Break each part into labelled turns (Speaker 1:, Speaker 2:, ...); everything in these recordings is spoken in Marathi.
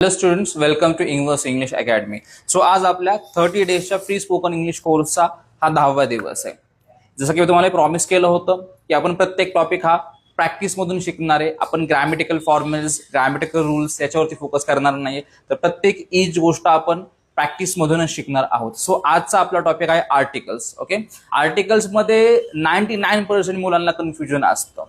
Speaker 1: Hello students, welcome to Ingvers English academy. So आज आपल्या 30 डेजच्या फ्री स्पोकन इंग्लिश कोर्सचा हा 10वा दिवस आहे. जसं की मी तुम्हाला प्रॉमिस केलं होतं की आपण प्रत्येक टॉपिक हा प्रॅक्टिस मधून शिकणार आहे. आपण ग्रॅमॅटिकल फॉर्म्युल्स, ग्रॅमॅटिकल रूल्स याच्यावरती फोकस करणार नाहीये, तर प्रत्येक ईच गोष्ट आपण प्रॅक्टिस मधूनच शिकणार आहोत. सो आजचा आपला टॉपिक आहे आर्टिकल्स. ओके, आर्टिकल्स मध्ये 99% मुलांना कन्फ्युजन असतं.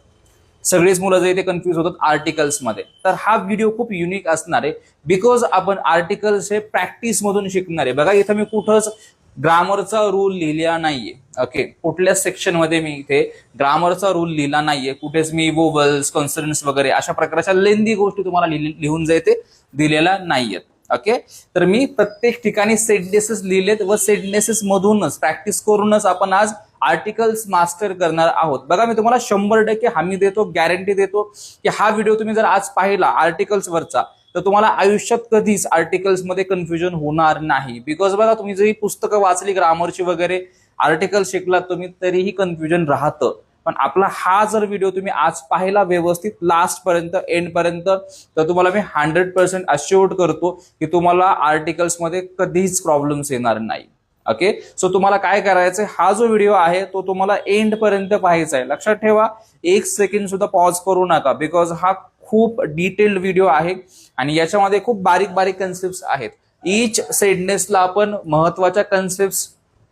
Speaker 1: सगळेच मुलं जे ते कन्फ्युज होतात आर्टिकल्स मध्ये. तर हा व्हिडिओ खूप युनिक असणार आहे बिकॉज आपण आर्टिकल्स हे प्रॅक्टिस मधून शिकणार आहे. बघा, इथं मी कुठंच ग्रामरचा रूल लिहिला नाहीये. ओके, कुठल्याच सेक्शन मध्ये मी इथे ग्रामरचा रूल लिहिला नाहीये. कुठेच मी वोवल्स, कॉन्सनन्ट्स वगैरे अशा प्रकारच्या लेंदी गोष्टी तुम्हाला लिहून जे ते दिलेल्या नाहीयेत. ओके, तर मी प्रत्येक ठिकाणी सेंटेन्सेस लिहिलेत व सेंटेन्सेस मधूनच प्रॅक्टिस करूनच आपण आज आर्टिकल्स मास्टर करणार आहोत. बघा, मी तुम्हाला 100% हमी देतो, गॅरंटी देतो की हा व्हिडिओ तुम्ही जर आज पाहिला आर्टिकल्स वरचा तर तुम्हाला आयुष्यात कधीच आर्टिकल्स मध्ये कन्फ्युजन होणार नाही. बिकॉज बघा, तुम्ही जरी पुस्तकं वाचली ग्रामरची वगैरे, आर्टिकल शिकलात तुम्ही तरीही कन्फ्युजन राहतं. पण आपला हा जर व्हिडिओ तुम्ही आज पाहिला व्यवस्थित लास्ट पर्यंत, एंड पर्यंत, तर तुम्हाला मी 100% अश्युअर्ड करतो की तुम्हाला आर्टिकल्स मध्ये कधीच प्रॉब्लेम्स येणार नाही. ओके, सो तुम्हाला काय करायचंय, हा जो व्हिडिओ आहे तो तुम्हाला एंड पर्यंत पाहायचा आहे. लक्षात ठेवा, 1 सेकंड सुद्धा पॉज करू नका बिकॉज हा खूप डिटेल्ड व्हिडिओ आहे आणि याच्यामध्ये खूप बारीक बारीक कन्सेप्ट आहेत. ईच सेंटेन्सला आपण महत्वाच्या कन्सेप्ट,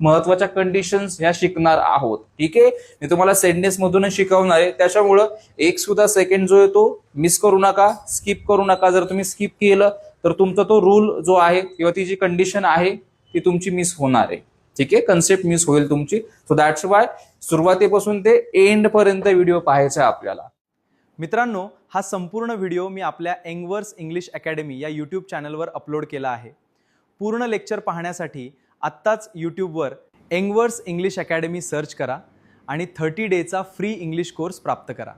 Speaker 1: महत्वाच्या कंडिशन्स ह्या शिकणार आहोत. ठीक आहे, मी तुम्हाला सेंटेन्स मधूनच शिकवणार आहे. त्याच्यामुळं 1 सुद्धा सेकंड जो आहे तो मिस करू नका, स्किप करू नका. जर तुम्ही स्किप केलं तर तुमचा तो रूल जो आहे किंवा ती जी कंडिशन आहे ती तुमची मिस होणार आहे. ठीक आहे, कन्सेप्ट मिस होईल तुमची. सो दॅट्स वाय सुरुवातीपासून ते एंड पर्यंत व्हिडिओ पाहायचा आहे आपल्याला.
Speaker 2: मित्रांनो, हा संपूर्ण व्हिडिओ मी आपल्या एंग्वर्स इंग्लिश अकॅडमी या यूट्यूब चॅनलवर अपलोड केला आहे. पूर्ण लेक्चर पाहण्यासाठी आत्ताच यूट्यूबवर एंग्वर्स इंग्लिश अकॅडमी सर्च करा आणि 30 डेचा फ्री इंग्लिश कोर्स प्राप्त करा.